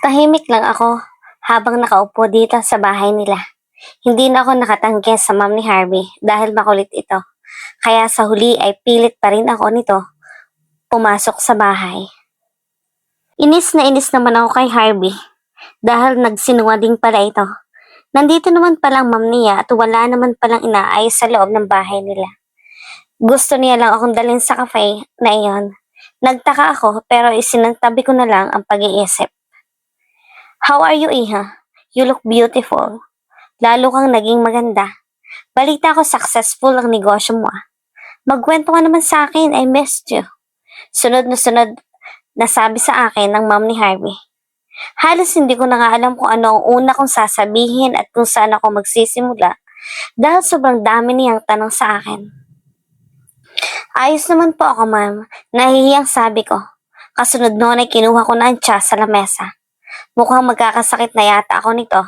Tahimik lang ako habang nakaupo dito sa bahay nila. Hindi na ako nakatanggi sa mom ni Harvey dahil makulit ito. Kaya sa huli ay pilit pa rin ako nito pumasok sa bahay. Inis na inis naman ako kay Harvey dahil nagsinungaling pala ito. Nandito naman palang mom niya at wala naman palang inaayos sa loob ng bahay nila. Gusto niya lang akong dalhin sa cafe na iyon. Nagtaka ako pero isinantabi ko na lang ang pag-iisip. How are you, Iha? You look beautiful. Lalo kang naging maganda. Balita ko successful ang negosyo mo. Magkwento ka naman sa akin, I missed you. Sunod na sabi sa akin ng mom ni Harvey. Halos hindi ko na nga alam kung ano ang una kong sasabihin at kung saan ako magsisimula dahil sobrang dami niyang tanong sa akin. Ayos naman po ako, ma'am. Nahihiyang sabi ko. Kasunod noon ay kinuha ko na ang tsa sa lamesa. Mukhang magkakasakit na yata ako nito.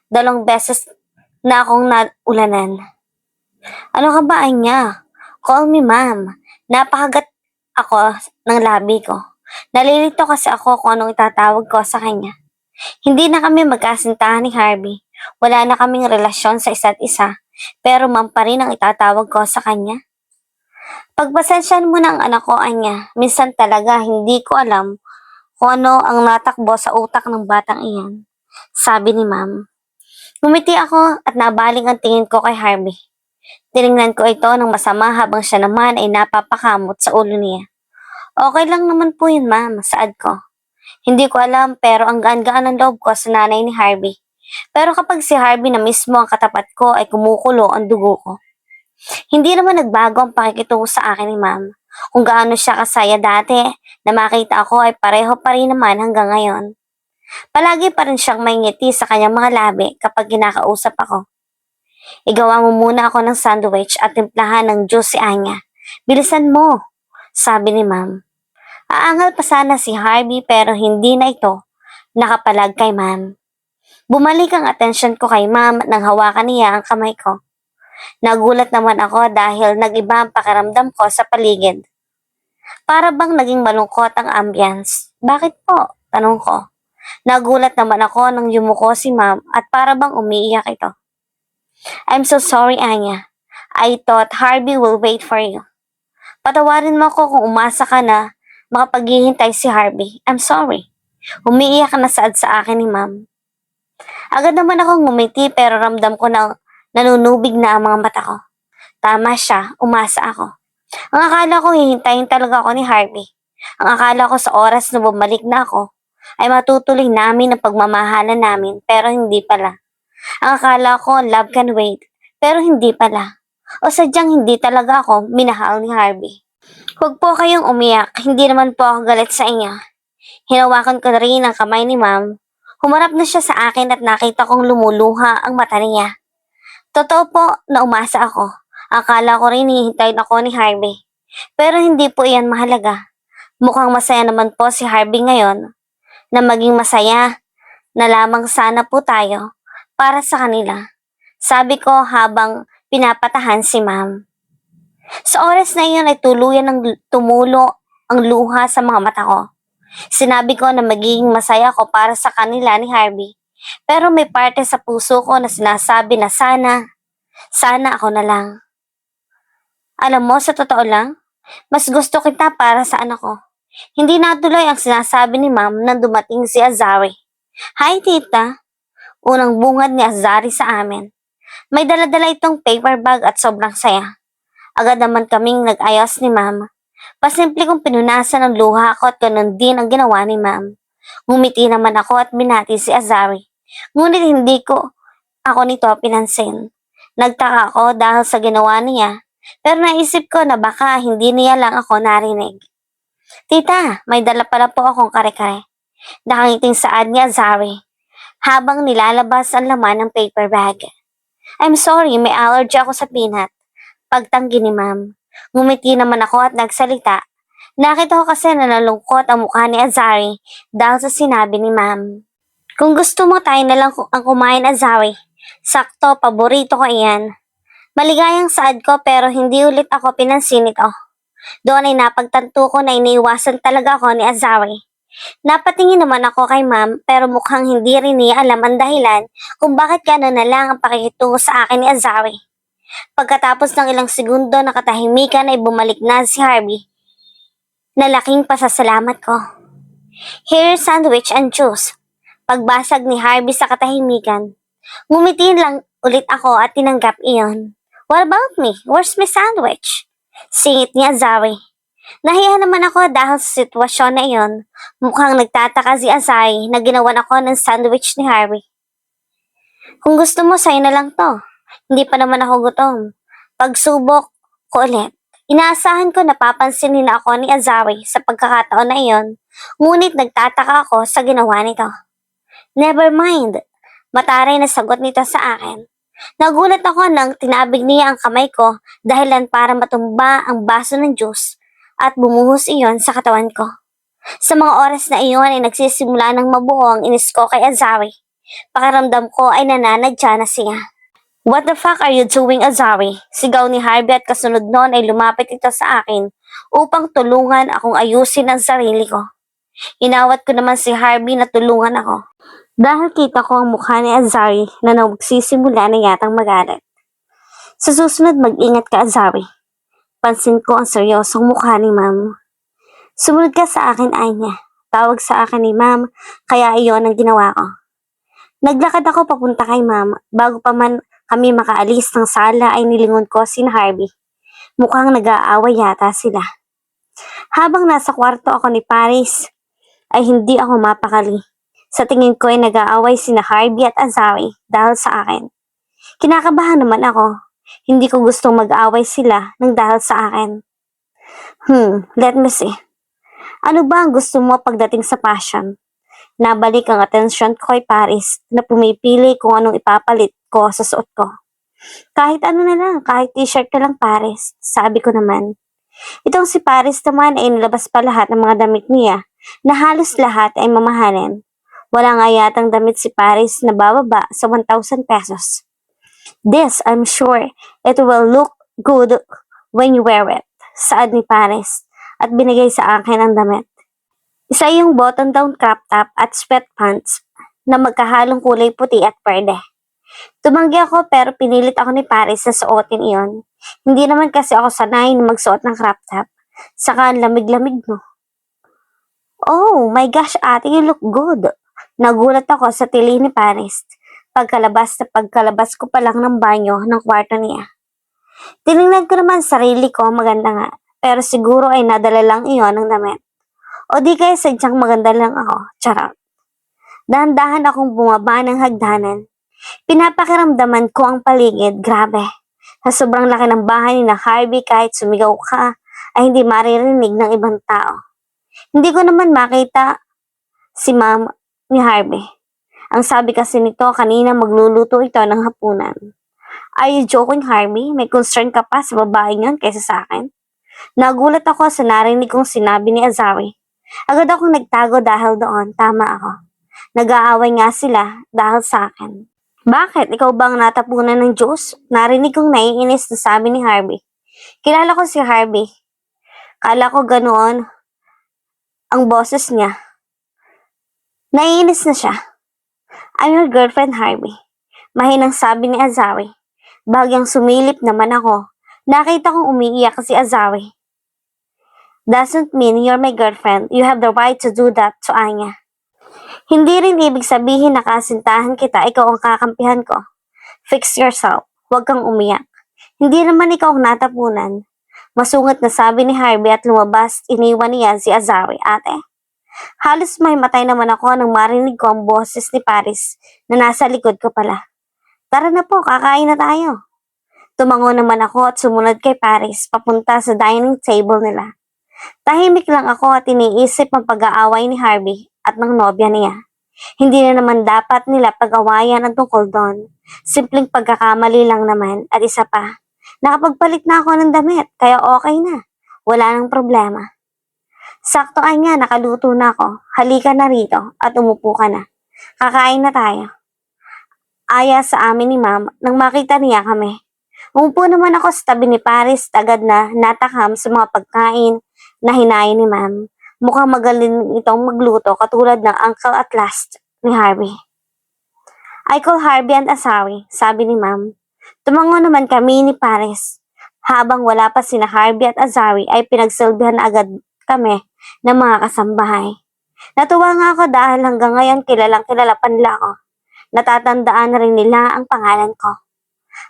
2 beses na akong naulanan. Ano ka ba, Anya? Call me ma'am. Napakagat ako ng labi ko. Nalilito kasi ako kung anong itatawag ko sa kanya. Hindi na kami magkasintahan ni Harvey. Wala na kaming relasyon sa isa't isa. Pero ma'am pa rin ang itatawag ko sa kanya. Pagpasensyahan mo na ang anak ko, Anya. Minsan talaga hindi ko alam kung ano ang natakbo sa utak ng batang iyan. Sabi ni ma'am. Ngumiti ako at nabaling ang tingin ko kay Harvey. Tinignan ko ito ng masama habang siya naman ay napapakamot sa ulo niya. Okay lang naman po yun, ma'am, saad ko. Hindi ko alam pero ang gaan-gaan ng loob ko sa nanay ni Harvey. Pero kapag si Harvey na mismo ang katapat ko ay kumukulo ang dugo ko. Hindi naman nagbago ang pakikitungo sa akin ni ma'am. Kung gaano siya kasaya dati na makita ako ay pareho pa rin naman hanggang ngayon. Palagi pa rin siyang may ngiti sa kanyang mga labi kapag kinakausap ako. Igawa mo muna ako ng sandwich at timplahan ng juice si Anya. Bilisan mo, sabi ni ma'am. Aangal pa sana si Harvey pero hindi na ito nakapalag kay ma'am. Bumalik ang atensyon ko kay ma'am nang hawakan niya ang kamay ko. Nagulat naman ako dahil nag-iba ang pakiramdam ko sa paligid. Para bang naging malungkot ang ambience. Bakit po? Tanong ko. Nagulat naman ako nang yumuko si ma'am at para bang umiiyak ito. I'm so sorry, Anya. I thought Harvey will wait for you. Patawarin mo ako kung umasa ka na makapaghihintay si Harvey. I'm sorry. Umiiyak na saad sa akin ni ma'am. Agad naman akong ngumiti pero ramdam ko na nanunubig na ang mga mata ko. Tama siya, umasa ako. Ang akala ko hihintayin talaga ako ni Harvey. Ang akala ko sa oras na bumalik na ako ay matutuloy namin ang pagmamahalan namin pero hindi pala. Ang akala ko love can wait pero hindi pala. O sadyang hindi talaga ako minahal ni Harvey. Huwag po kayong umiyak, hindi naman po ako galit sa inyo. Hinawakan ko na rin ang kamay ni ma'am. Humarap na siya sa akin at nakita kong lumuluha ang mata niya. Totoo po na umasa ako. Akala ko rin hihintayin ako ni Harvey. Pero hindi po iyan mahalaga. Mukhang masaya naman po si Harvey ngayon na maging masaya na lamang sana po tayo para sa kanila. Sabi ko habang pinapatahan si ma'am. Sa oras na iyon ay tuluyan ng tumulo ang luha sa mga mata ko. Sinabi ko na magiging masaya ko para sa kanila ni Harvey. Pero may parte sa puso ko na sinasabi na sana ako na lang. Alam mo, sa totoo lang, mas gusto kita para sa anak ko. Hindi natuloy ang sinasabi ni ma'am nang dumating si Azari. Hi, tita. Unang bungad ni Azari sa amin. May dala-dala itong paper bag at sobrang saya. Agad naman kaming nag-ayos ni ma'am. Pasimple kong pinunasan ang luha ko at ganun din ang ginawa ni ma'am. Ngumiti naman ako at binati si Azari. Ngunit hindi ko ako nito pinansin. Nagtaka ako dahil sa ginawa niya, pero naisip ko na baka hindi niya lang ako narinig. Tita, may dala pala po akong kare-kare. Nakangiting saad ni Azari habang nilalabas ang laman ng paper bag. I'm sorry, may allergy ako sa peanut. Pagtanggi ni ma'am. Ngumiti naman ako at nagsalita. Nakita ko kasi na nalungkot ang mukha ni Azari dahil sa sinabi ni ma'am. Kung gusto mo tayo na lang ang kumain, Azari. Sakto, paborito ko iyan. Maligayang saad ko pero hindi ulit ako pinansin ito. Doon ay napagtanto ko na iniiwasan talaga ako ni Azari. Napatingin naman ako kay ma'am pero mukhang hindi rin niya alam ang dahilan kung bakit gano'n na lang ang pakikitungo sa akin ni Azari. Pagkatapos ng ilang segundo na katahimikan ay bumalik na si Harvey na laking pasasalamat ko. Here, sandwich and juice. Pagbasag ni Harvey sa katahimikan, ngumiti lang ulit ako at tinanggap iyon. What about me? Where's my sandwich? Singit niya Azari. Nahiya naman ako dahil sa sitwasyon na iyon. Mukhang nagtataka si Azari na ginawan ako ng sandwich ni Harvey. Kung gusto mo, sa'yo na lang to. Hindi pa naman ako gutom. Pagsubok ko ulit. Inaasahan ko napapansinin na ako ni Azari sa pagkakataon na iyon, ngunit nagtataka ako sa ginawa nito. Never mind. Mataray na sagot nito sa akin. Nagulat ako nang tinabig niya ang kamay ko dahilan para matumba ang baso ng juice at bumuhos iyon sa katawan ko. Sa mga oras na iyon ay nagsisimula ng mabuo ang inis ko kay Azari. Pakiramdam ko ay nananadya na siya. What the fuck are you doing, Azari? Sigaw ni Harvey at kasunod noon ay lumapit ito sa akin upang tulungan akong ayusin ang sarili ko. Inawat ko naman si Harvey na tulungan ako. Dahil kita ko ang mukha ni Azari na nagsisimula na yatang magalit. Sa susunod mag-ingat ka, Azari. Pansin ko ang seryosong mukha ni ma'am. Sumunod ka sa akin, Anya. Tawag sa akin ni ma'am, kaya iyon ang ginawa ko. Naglakad ako papunta kay ma'am. Bago pa man kami makaalis ng sala ay nilingon ko si Harvey. Mukhang nag-aaway yata sila. Habang nasa kwarto ako ni Paris, ay hindi ako mapakali. Sa tingin ko ay nag-aaway sina Harvey at Azari dahil sa akin. Kinakabahan naman ako. Hindi ko gustong mag-aaway sila ng dahil sa akin. Let me see. Ano ba ang gusto mo pagdating sa passion? Nabalik ang atensyon ko kay Paris na pumipili kung anong ipapalit ko sa suot ko. Kahit ano na lang, kahit t-shirt na lang Paris, sabi ko naman. Itong si Paris naman ay nilabas pa lahat ng mga damit niya na halos lahat ay mamahalin. Wala nga yatang damit si Paris na bababa sa 1,000 pesos. This, I'm sure, it will look good when you wear it, saad ni Paris at binigay sa akin ang damit. Isa yung button-down crop top at sweatpants na magkahalong kulay puti at perde. Tumanggi ako pero pinilit ako ni Paris na suotin iyon. Hindi naman kasi ako sanay na magsuot ng crop top. Saka ang lamig-lamig mo. Oh my gosh, ate, you look good. Nagulat ako sa tili ni Paris. Pagkalabas ko pa lang ng banyo ng kwarto niya. Tinignan ko naman sarili ko, maganda nga. Pero siguro ay nadala lang iyon ng damit. O di kaya sadyang maganda lang ako. Charot. Dahan-dahan akong bumaba ng hagdanan. Pinapakiramdaman ko ang paligid. Grabe. Sa sobrang laki ng bahay ni na Harvey, kahit sumigaw ka, ay hindi maririnig ng ibang tao. Hindi ko naman makita si ma'am ni Harvey. Ang sabi kasi nito kanina magluluto ito ng hapunan. Are you joking, Harvey? May concern ka pa sa babae niyon kaysa sa akin? Nagulat ako sa narinig kong sinabi ni Azari. Agad akong nagtago dahil doon. Tama ako. Nag-aaway nga sila dahil sa akin. Bakit? Ikaw bang natapunan ng juice? Narinig kong naiinis na sabi ni Harvey. Kilala ko si Harvey. Kala ko ganoon ang boses niya. Naiinis na siya. I'm your girlfriend, Harvey. Mahinang sabi ni Azari. Bagyang sumilip naman ako. Nakita kong umiiyak si Azari. Doesn't mean you're my girlfriend. You have the right to do that to Anya. Hindi rin ibig sabihin na kasintahan kita, ikaw ang kakampihan ko. Fix yourself. Huwag kang umiyak. Hindi naman ikaw ang natapunan. Masungat na sabi ni Harvey at lumabas, iniwan niya si Azari, ate. Halos may matay naman ako nang marinig ko ang boses ni Paris na nasa likod ko pala. Tara na po, kakain na tayo. Tumango naman ako at sumunod kay Paris papunta sa dining table nila. Tahimik lang ako at iniisip ang pag-aaway ni Harvey at ng nobya niya. Hindi na naman dapat nila pag-awayan ang tungkol doon. Simpleng pagkakamali lang naman at isa pa. Nakapagpalit na ako ng damit kaya okay na. Wala nang problema. Sakto ay nga, nakaluto na ako. Halika na rito at umupo ka na. Kakain na tayo. Aya sa amin ni ma'am nang makita niya kami. Umupo naman ako sa tabi ni Paris agad na natakam sa mga pagkain na hinain ni ma'am. Mukhang magaling itong magluto katulad ng uncle at last ni Harvey. I call Harvey and Asawi, sabi ni Ma'am. Tumango naman kami ni Paris. Habang wala pa sina Harvey at Azawi ay pinagsilbihan na agad kami ng mga kasambahay. Natuwa nga ako dahil hanggang ngayon kilalang kilala pa nila ako. Natatandaan na rin nila ang pangalan ko.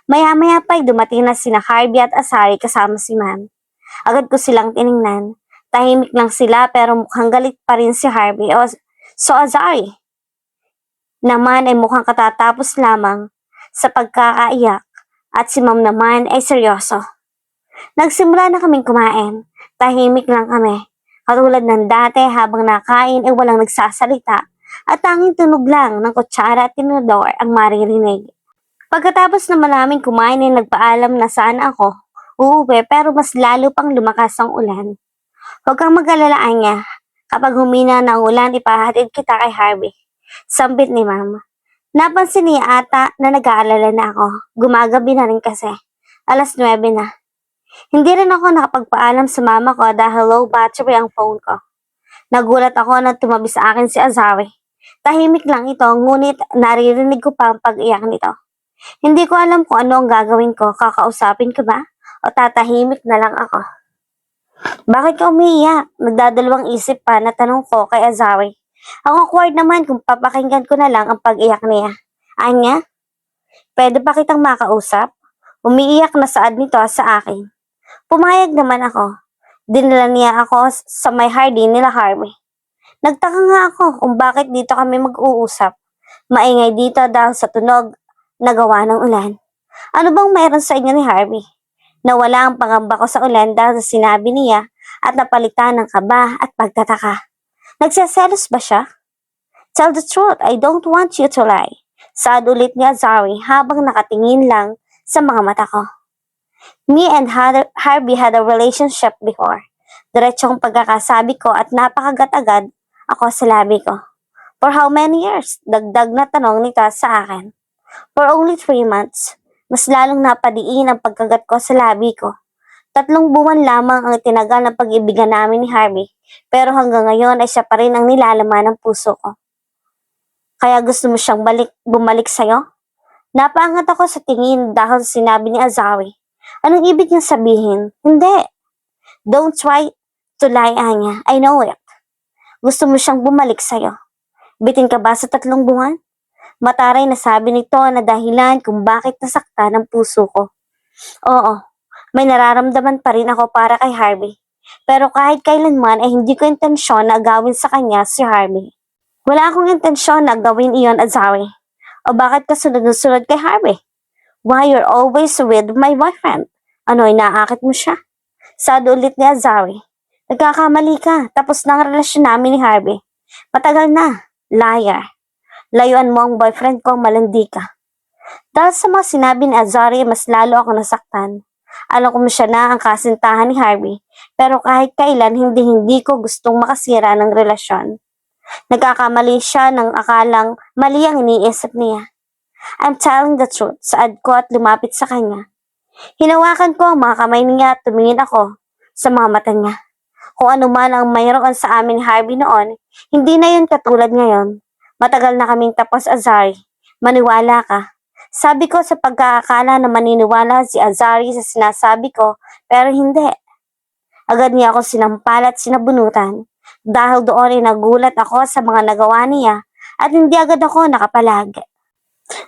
Maya-maya pa'y dumating na sina Harvey at Azawi kasama si Ma'am. Agad ko silang tiningnan. Tahimik lang sila pero mukhang galit pa rin si Harvey o so Azawi naman ay mukhang katatapos lamang sa pagkakaiyak at si Ma'am naman ay seryoso. Nagsimula na kaming kumain. Tahimik lang kami. Katulad ng dati habang nakain ay walang nagsasalita at tanging tunog lang ng kutsara at tinador ang maririnig. Pagkatapos naman namin kumain ay nagpaalam na sana ako uuwi pero mas lalo pang lumakas ang ulan. Huwag kang mag-alalaan niya. Kapag humina ng ulan, ipahatid kita kay Harvey. Sambit ni Ma'am. Napansin niya ata na nag-aalala na ako. Gumagabi na rin kasi. 9:00 na. Hindi rin ako nakapagpaalam sa mama ko dahil low battery ang phone ko. Nagulat ako nang tumabi sa akin si Azawi. Tahimik lang ito, ngunit naririnig ko pa ang pag-iyak nito. Hindi ko alam kung ano ang gagawin ko. Kakausapin ko ba? O tatahimik na lang ako? Bakit ka umiiyak? Nagdadalawang isip pa na tanong ko kay Azawi. Ang awkward naman kung papakinggan ko na lang ang pag-iyak niya. Anya? Pwede pa kitang makausap? Umiiyak na saad nito sa akin. Pumayag naman ako. Dinala niya ako sa may hardin nila Harvey. Nagtaka nga ako kung bakit dito kami mag-uusap. Maingay dito dahil sa tunog na gawa ng ulan. Ano bang mayroon sa inyo ni Harvey? Nawala ang pangamba ko sa ulan dahil sa sinabi niya at napalitan ng kaba at pagtataka. Nagseselos ba siya? Tell the truth, I don't want you to lie. Saad ulit ni Azawi habang nakatingin lang sa mga mata ko. Me and Harvey had a relationship before. Diretsong pagkakasabi ko at napakagat-agad ako sa labi ko. For how many years? Dagdag na tanong nito sa akin. For only 3 months. Mas lalong napadiin ang pagkagat ko sa labi ko. 3 buwan lamang ang tinagal ng pag-ibigan namin ni Harvey. Pero hanggang ngayon ay siya pa rin ang nilalaman ng puso ko. Kaya gusto mo siyang bumalik sa'yo? Napaangat ako sa tingin dahil sinabi ni Azawi. Anong ibig niyang sabihin? Hindi. Don't try to lie, Anya. I know it. Gusto mo siyang bumalik sa'yo. Bitin ka ba sa 3 buwan? Mataray na sabi nito na dahilan kung bakit nasaktan ang puso ko. Oo, may nararamdaman pa rin ako para kay Harvey. Pero kahit kailanman ay hindi ko intensyon na agawin sa kanya si Harvey. Wala akong intensyon na gawin iyon, Azawi. O bakit ka sunod-sunod kay Harvey? Why you're always with my boyfriend? Ano, inaakit mo siya? Saad ulit ni Azawi. Nagkakamali ka, tapos na ang relasyon namin ni Harvey. Matagal na, liar. Layuan mo ang boyfriend ko, malandi ka. Dahil sa mga sinabi ni Azawi, mas lalo ako nasaktan. Alam ko siya na ang kasintahan ni Harvey, pero kahit kailan hindi ko gustong makasira ng relasyon. Nagkakamali siya ng akalang mali ang iniisip niya. I'm telling the truth, saad ko at lumapit sa kanya. Hinawakan ko ang mga kamay niya at tumingin ako sa mga mata niya. Kung ano man ang mayroon sa amin ni Harvey noon, hindi na yun katulad ngayon. Matagal na kaming tapos, Azari. Maniwala ka. Sabi ko sa pagkakakala na maniniwala si Azari sa sinasabi ko, pero hindi. Agad niya ako sinampal at sinabunutan. Dahil doon ay nagulat ako sa mga nagawa niya at hindi agad ako nakapalag.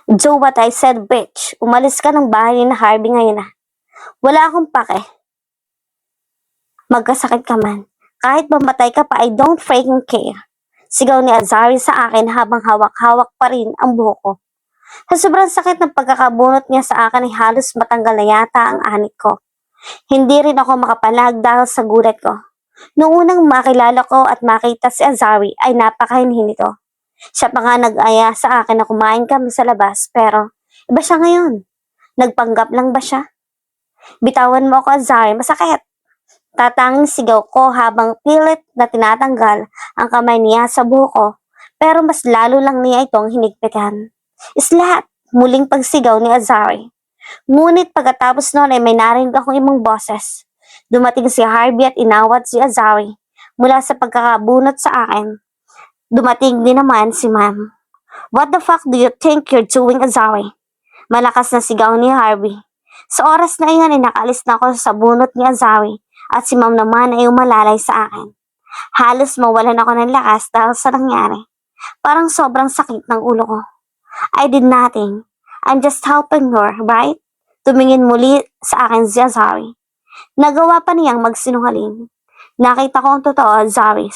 Do what I said, bitch. Umalis ka ng bahay ni Harvey ngayon na. Wala akong pake. Magkasakit ka man. Kahit mamatay ka pa, I don't freaking care. Sigaw ni Azari sa akin habang hawak-hawak pa rin ang buhok ko. Sa sobrang sakit ng pagkakabunot niya sa akin ay halos matanggal na yata ang anit ko. Hindi rin ako makapalag dahil sa gulat ko. Noong unang makilala ko at makita si Azari ay napakahinhin nito. Siya pa nga nag-aya sa akin na kumain kami sa labas pero iba siya ngayon. Nagpanggap lang ba siya? Bitawan mo ako, Azari, masakit. Tatanging sigaw ko habang pilit na tinatanggal ang kamay niya sa buhok ko pero mas lalo lang niya itong hinigpitan. Islat! Muling pagsigaw ni Azari. Ngunit pagkatapos noon ay may narinig akong ibang boses. Dumating si Harvey at inawat si Azari. Mula sa pagkakabunot sa akin, dumating din naman si ma'am. What the fuck do you think you're doing, Azari? Malakas na sigaw ni Harvey. Sa oras na iyon ay nakaalis na ako sa bunot ni Azari at si ma'am naman ay umalalay sa akin. Halos mawalan ako ng lakas dahil sa nangyari. Parang sobrang sakit ng ulo ko. I did nothing. I'm just helping her, right? Tumingin muli sa akin si Azari. Nagawa pa niyang magsinungaling. Nakita ko ang totoo, Azari.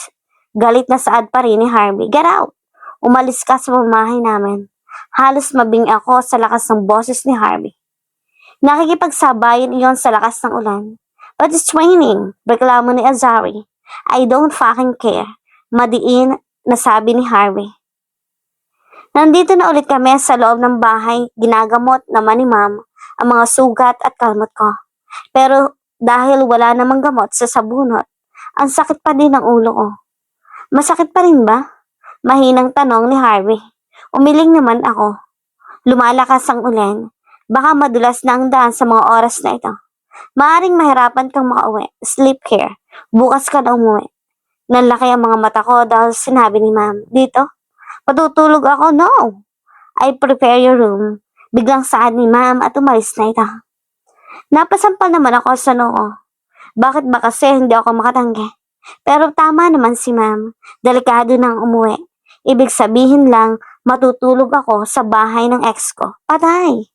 Galit na saad pa rin ni Harvey. Get out! Umalis ka sa pamahay namin. Halos mabing ako sa lakas ng boses ni Harvey. Nakikipagsabayan iyon sa lakas ng ulan. But it's raining, reklamo ni Azari. I don't fucking care. Madiin na sabi ni Harvey. Nandito na ulit kami sa loob ng bahay, ginagamot naman ni ma'am ang mga sugat at kalmot ko. Pero dahil wala namang gamot sa sabunot, ang sakit pa din ng ulo ko. Masakit pa rin ba? Mahinang tanong ni Harvey. Umiling naman ako. Lumalakas ang ulan. Baka madulas na ang daan sa mga oras na ito. Maaring mahirapan kang makauwi. Sleep here. Bukas ka na umuwi. Nanlaki ang mga mata ko dahil sinabi ni ma'am. Dito? Patutulog ako? No. I prepare your room. Biglang saad ni ma'am at umalis na ito. Napasampal naman ako sa noo. Bakit ba kasi hindi ako makatanggi? Pero tama naman si ma'am. Delikado nang umuwi. Ibig sabihin lang, matutulog ako sa bahay ng ex ko. Patay!